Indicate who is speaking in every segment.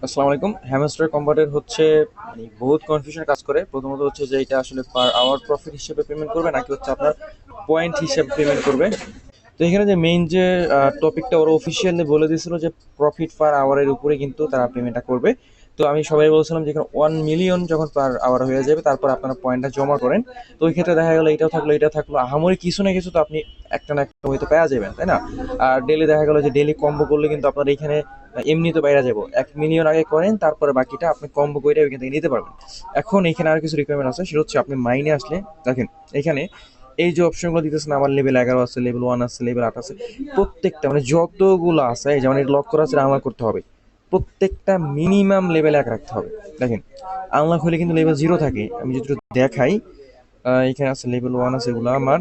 Speaker 1: আসসালামু আলাইকুম। হ্যামস্টার কম্বাটের হচ্ছে বহুত কনফিউশন কাজ করে। প্রথমত হচ্ছে যে এটা আসলে পার আওয়ার প্রফিট হিসেবে পেমেন্ট করবে নাকি হচ্ছে আপনার পয়েন্ট হিসেবে পেমেন্ট করবে। তো এখানে যে মেইন যে টপিকটা ওরা অফিসিয়ালি বলে দিয়েছিল যে প্রফিট পার আওয়ারের উপরে কিন্তু তারা পেমেন্টটা করবে। তো আমি সবাই বলছিলাম যে এখানে 1 মিলিয়ন যখন পার আওয়ার হয়ে যাবে তারপর আপনারা পয়েন্টটা জমা করেন। তো ওই ক্ষেত্রে দেখা গেলো এটা থাকলো আহামরি কিছু না কিছু তো আপনি একটা না একটা হয়তো পাওয়া যাবেন, তাই না? আর ডেলি দেখা গেলো যে ডেলি কম্বো করলে কিন্তু আপনার এখানে এমনি তো বাইরে যাবো 1 মিলিয়ন আগে করেন, তারপরে বাকিটা আপনি কম্বো করে ওইখান থেকে নিতে পারবেন। এখন এখানে আর কিছু রিকোয়ারমেন্ট আছে, সেটা হচ্ছে আপনি মাইনে আসলে দেখেন এখানে এই যে অপশনগুলো দিতেছেন, আমার লেভেল 11 আছে, লেভেল 1 আছে, লেভেল 8 আছে, প্রত্যেকটা মানে যতগুলো আছে যেমন এটা লক করা আছে আনলক করতে হবে, প্রত্যেকটা মিনিমাম লেভেল 1 রাখতে হবে। দেখেন আনলক হলে কিন্তু লেভেল 0 থাকে, আমি যদি একটু দেখাই এখানে আছে লেভেল 1 আছে, এগুলো আমার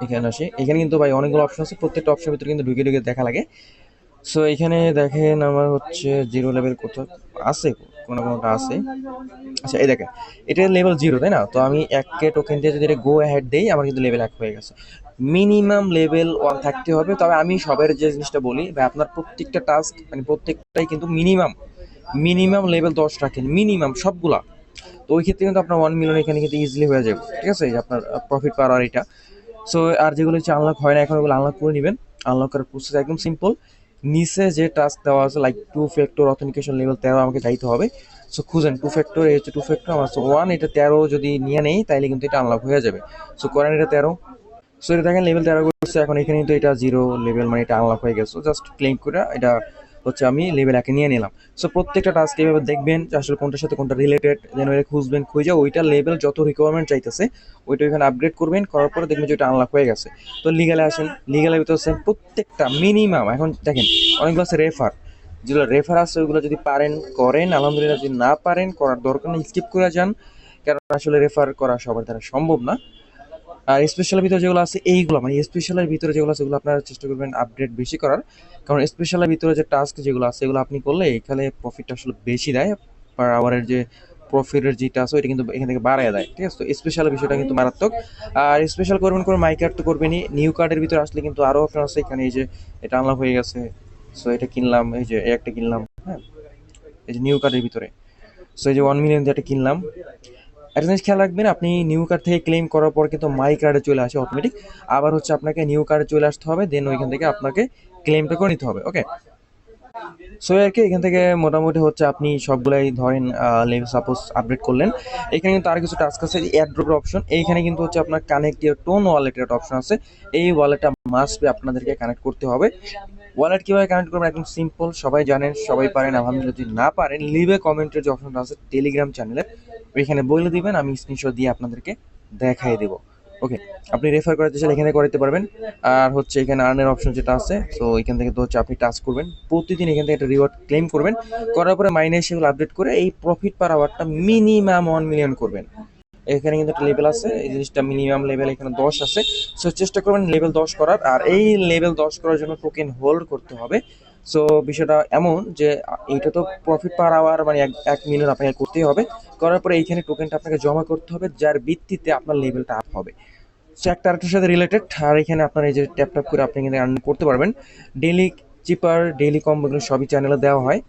Speaker 1: এখানে আসে। এখানে কিন্তু ভাই অনেকগুলো অপশন আছে, প্রত্যেকটা অপশনের ভিতরে কিন্তু ঢুকে ঢুকে দেখা লাগে। সো এখানে দেখেন আমার হচ্ছে 0 লেভেল কোথাও আছে, কোনো কোনোটা আছে। আচ্ছা এই দেখেন এটা লেভেল 0, তাই না? তো আমি 1K টোকেন দিয়ে যদি এটা গো অ্যাহেড দেই আমার কিন্তু লেভেল 1 হয়ে গেছে। মিনিমাম লেভেল 1 থাকতে হবে। তবে আমি সবার যে জিনিসটা বলি ভাই, আপনার প্রত্যেকটা টাস্ক মানে প্রত্যেকটাই কিন্তু মিনিমাম মিনিমাম লেভেল 10 রাখেন, মিনিমাম সবগুলা। তো ওই ক্ষেত্রে কিন্তু আপনার 1 মিলিয়ন এখানে কিন্তু ইজিলি হয়ে যাবে, ঠিক আছে? এই যে আপনার প্রফিট পাওয়ার এটা। সো আর যেগুলো হচ্ছে আনলক হয় না এখন, ওগুলো আনলক করে নেবেন। আনলক করার প্রসেস একদম সিম্পল। নিচে যে টাস্ক দেওয়া আছে লাইক 2 ফ্যাক্টর অথেন্টিকেশন লেভেল 13 আমাকে যাইতে হবে। সো খুঁজেন 2 ফ্যাক্টর, এই হচ্ছে 2 ফ্যাক্টর আমার 1, এটা 13 যদি নিয়ে নেই তাইলে কিন্তু এটা আনলক হয়ে যাবে। সো করেন এটা 13। সো এটা দেখেন লেভেল 13 করছে, এখন এখানে কিন্তু এটা 0 লেভেল মানে এটা আনলক হয়ে গেছে। জাস্ট ক্লেম করে এটা হচ্ছে আমি লেভেল 1 নিয়ে নিলাম। সো প্রত্যেকটা টাস্ক এইভাবে দেখবেন যে আসলে কোনটার সাথে কোনটা রিলেটেড, দেন ওইটা খুঁজবেন, খুঁজে ওইটা লেভেল যত রিকোয়ারমেন্ট চাইতেছে ওইটা ওইখানে আপগ্রেড করবেন, করার পরে দেখবেন যে ওইটা আনলক হয়ে গেছে। তো লিগালে আসেন, লিগালের ভিতরে সেম প্রত্যেকটা মিনিমাম। এখন দেখেন অনেকগুলো আছে রেফার, যেগুলো রেফার আছে ওইগুলো যদি পারেন করেন আলহামদুলিল্লাহ, যদি না পারেন করার দরকার নেই, স্কিপ করে যান। কারণ আসলে রেফার করা সবার দ্বারা সম্ভব না। আর স্পেশালের ভিতরে যেগুলো আছে এইগুলো মানে স্পেশালের ভিতরে যেগুলো আছে ওগুলো আপনারা চেষ্টা করবেন আপডেট বেশি করার। কারণ স্পেশালের ভিতরে যে টাস্ক যেগুলো আছে এগুলো আপনি করলে এখানে প্রফিটটা আসলে বেশি দেয়। পার আওয়ারের যে প্রফিটের যেটা আছে ওইটা কিন্তু এখান থেকে বাড়ায় দেয়, ঠিক আছে? তো স্পেশাল বিষয়টা কিন্তু মারাত্মক। আর স্পেশাল করবেন করে মাই কার্ড তো করবেনই, নিউ কার্ডের ভিতরে আসলে কিন্তু আরও অপশন আছে। এখানে এই যে এটা আনলক হয়ে গেছে, সো এটা কিনলাম, এই যে এই একটা কিনলাম, হ্যাঁ এই যে নিউ কার্ডের ভিতরে। সো এই যে 1 মিলিয়ন দিয়ে একটা কিনলাম। একটা জিনিস খেয়াল রাখবেন, আপনি নিউ কার্ড থেকে ক্লেম করার পর কিন্তু মাই কার্ডে চলে আসে অটোমেটিক। আবার হচ্ছে আপনাকে নিউ কার্ডে চলে আসতে হবে, দেন ওইখান থেকে আপনাকে ক্লেমটা করে নিতে হবে। ওকে, সো আর কি এখান থেকে মোটামুটি হচ্ছে আপনি সবগুলাই ধরেন সাপোজ আপডেট করলেন। এখানে কিন্তু আর কিছু টাস্ক আছে, এয়ারড্রপের অপশন। এইখানে কিন্তু হচ্ছে আপনার কানেক্ট ইয়ার টোন ওয়ালেটের একটা অপশন আছে। এই ওয়ালেটটা মাস্ট বি আপনাদেরকে কানেক্ট করতে হবে। ওয়ালেট কীভাবে কানেক্ট করবেন একদম সিম্পল, সবাই জানেন, সবাই পারেন আলহামদুলিল্লাহ। যদি না পারেন লিভে কমেন্টের যে অপশনটা আছে টেলিগ্রাম চ্যানেলে, ওইখানে বলে দিবেন, আমি স্ক্রিনশট দিয়ে আপনাদেরকে দেখাই দেবো। ওকে, আপনি রেফার করাতে চাইলে এখানে করাতে পারবেন। আর হচ্ছে এখানে আর্নের অপশন যেটা আছে, তো এখান থেকে তো হচ্ছে আপনি টাস্ক করবেন প্রতিদিন, এখান থেকে একটা রিওয়ার্ড ক্লেম করবেন, করার পরে মাইনে সেগুলো আপডেট করে এই প্রফিট পার আওয়ারটা মিনিমাম 1 মিলিয়ন করবেন। এখানে কিন্তু একটা লেভেল আছে, এই জিনিসটা মিনিমাম লেভেল এখানে 10 আছে। সো চেষ্টা করবেন লেভেল 10 করার। আর এই লেভেল 10 করার জন্য টোকেন হোল্ড করতে হবে। সো বিষয়টা এমন যে এইটা তো প্রফিট পার আওয়ার মানে 1 মিলিয়ন আপনাকে করতেই হবে। করার পরে এইখানে টোকেনটা আপনাকে জমা করতে হবে, যার ভিত্তিতে আপনার লেভেলটা আপ হবে। সো একটা আরেকটার সাথে রিলেটেড। আর এখানে আপনার এই যে ট্যাপ ট্যাপ করে আপনি কিন্তু আর্ন করতে পারবেন। ডেইলি চিপার, ডেইলি কম্বো সবই চ্যানেলে দেওয়া হয়।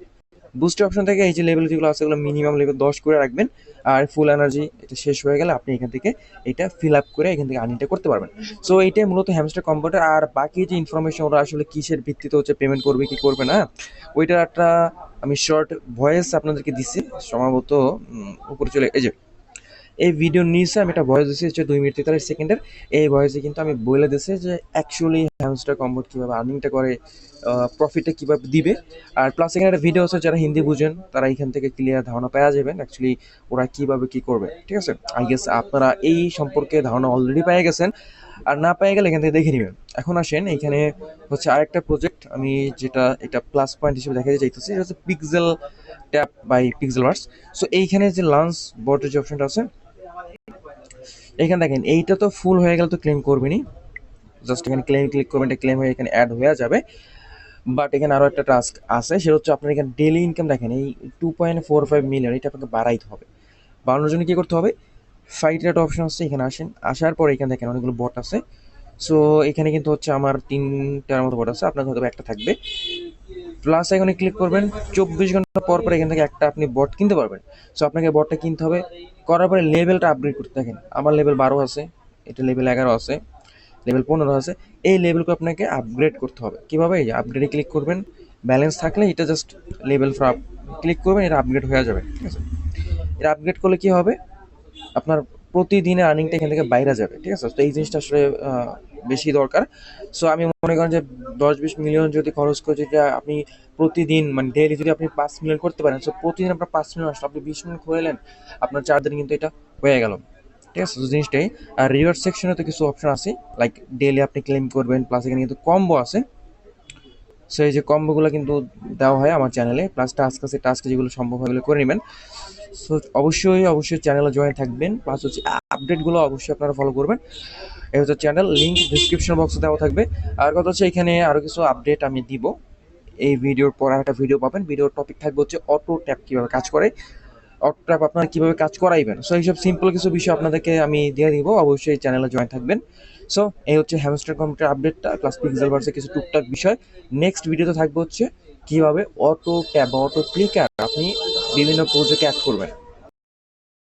Speaker 1: বুস্ট অপশন থেকে এই যে লেভেল যেগুলো আছে এগুলো মিনিমাম লেভেল 10 করে রাখবেন। আর ফুল এনার্জি এটা শেষ হয়ে গেলে আপনি এখান থেকে এটা ফিল আপ করে এখান থেকে আর্নিংটা করতে পারবেন। সো এইটাই মূলত হ্যামস্টার কম্পিউটার। আর বাকি যে ইনফরমেশন ওরা আসলে কিসের ভিত্তিতে হচ্ছে পেমেন্ট করবে কি করবে না, ওইটার একটা আমি শর্ট ভয়েস আপনাদেরকে দিচ্ছি সম্ভবত। উপরে চলে এই যে এই ভিডিওর নিচে আমি একটা ভয়েস দিচ্ছি হচ্ছে 2 মিনিট 43 সেকেন্ডের। এই ভয়েসে কিন্তু আমি বলে দিছি যে অ্যাকচুয়ালি হ্যামস্টার কম্বোট কীভাবে আর্নিংটা করে, প্রফিটটা কীভাবে দিবে। আর প্লাস এখানে একটা ভিডিও আছে, যারা হিন্দি বুঝেন তারা এখান থেকে ক্লিয়ার ধারণা পাওয়া যাবেন অ্যাকচুয়ালি ওরা কীভাবে কী করবে, ঠিক আছে? আই গেস আপনারা এই সম্পর্কে ধারণা অলরেডি পেয়ে গেছেন। আর না পেয়ে গেলে এখান থেকে দেখে নেবেন। এখন আসেন এইখানে হচ্ছে আরেকটা প্রজেক্ট আমি যেটা এটা প্লাস পয়েন্ট হিসেবে দেখাতে চাইতেছি, এটা হচ্ছে পিক্সেল ট্যাপ বাই পিক্সেলওয়ার্স। সো এইখানে যে লঞ্চ বটের যে অপশনটা আছে এখানে দেখেন, এইটা তো ফুল হয়ে গেলে তো ক্লেম করবেনই। জাস্ট এখানে ক্লেম ক্লিক করবেন, এটা ক্লেম হয়ে এখানে অ্যাড হয়ে যাবে। বাট এখানে আরও একটা টাস্ক আছে, সেটা হচ্ছে আপনার এখানে ডেইলি ইনকাম দেখেন এই 2.45 মিলিয়ন, এটা আপনাকে বাড়াইতে হবে। বাড়ানোর জন্য কী করতে হবে, ফাইটের একটা অপশন আছে, এখানে আসেন। আসার পর এখানে দেখেন অনেকগুলো বট আছে। সো এখানে কিন্তু হচ্ছে আমার 3টার মতো বট আছে, আপনার হয়তো একটা থাকবে। প্লাস আইকনে ক্লিক করবেন, 24 ঘন্টা পর পর এখান থেকে একটা আপনি বট কিনতে পারবেন। সো আপনাকে বটটা কিনতে হবে, করার পরে লেভেলটা আপগ্রেড করতে থাকেন। আমার লেভেল 12 আছে, এটা লেভেল 11 আছে, লেভেল 15 আছে। এই লেভেলকে আপনাকে আপগ্রেড করতে হবে। কীভাবে? এই যে আপগ্রেডে ক্লিক করবেন, ব্যালেন্স থাকলে এটা জাস্ট লেভেল ফর ক্লিক করবেন, এটা আপগ্রেড হয়ে যাবে, ঠিক আছে? এটা আপগ্রেড করলে কী হবে, আপনার প্রতিদিনের আর্নিংটা এখান থেকে বাইরে যাবে, ঠিক আছে? তো এই জিনিসটা আসলে বেশি দরকার। সো আমি মনে করেন যে 10-20 মিলিয়ন যদি খরচ করে যদি আপনি প্রতিদিন মানে ডেইলি যদি আপনি 5 মিলিয়ন করতে পারেন, সো প্রতিদিন আপনার 5 মিলিয়ন আসলে আপনি 20 মিলিয়ন করলেন, আপনার 4 দিন কিন্তু এটা হয়ে গেল, ঠিক আছে? তো জিনিসটাই। আর রিওয়ার্ড সেকশনে তো কিছু অপশন আছে, লাইক ডেইলি আপনি ক্লেম করবেন, প্লাস এখানে কিন্তু কম্বো আছে। সো এই যে কম্বোগুলো কিন্তু দেওয়া হয় আমার চ্যানেলে, প্লাস টাস্ক আছে, টাস্ক যেগুলো সম্ভব হয় এগুলো করে নেবেন। সো অবশ্যই চ্যানেলে জয়েন থাকবেন, প্লাস হচ্ছে আপডেটগুলো অবশ্যই আপনারা ফলো করবেন। এই হচ্ছে চ্যানেল, লিঙ্ক ডিসক্রিপশন বক্সে দেওয়া থাকবে। আর কথা হচ্ছে এখানে আরও কিছু আপডেট আমি দিব। এই ভিডিওর পর একটা ভিডিও পাবেন, ভিডিওর টপিক থাকবে হচ্ছে অটো ট্যাপ কীভাবে কাজ করে, অটো ট্যাপ আপনারা কীভাবে কাজ করাইবেন। সো এইসব সিম্পল কিছু বিষয় আপনাদেরকে আমি দিয়ে দিব, অবশ্যই চ্যানেলে জয়েন থাকবেন। সো এই হচ্ছে হ্যামস্টার কম্পিউটার আপডেটটা, প্লাস পিক্সেলভার্সের কিছু টুকটাক বিষয়। নেক্সট ভিডিওতে থাকবে হচ্ছে কীভাবে অটো ট্যাপ বা অটো ক্লিকার আপনি বিভিন্ন প্রজেক্টে অ্যাড করবেন।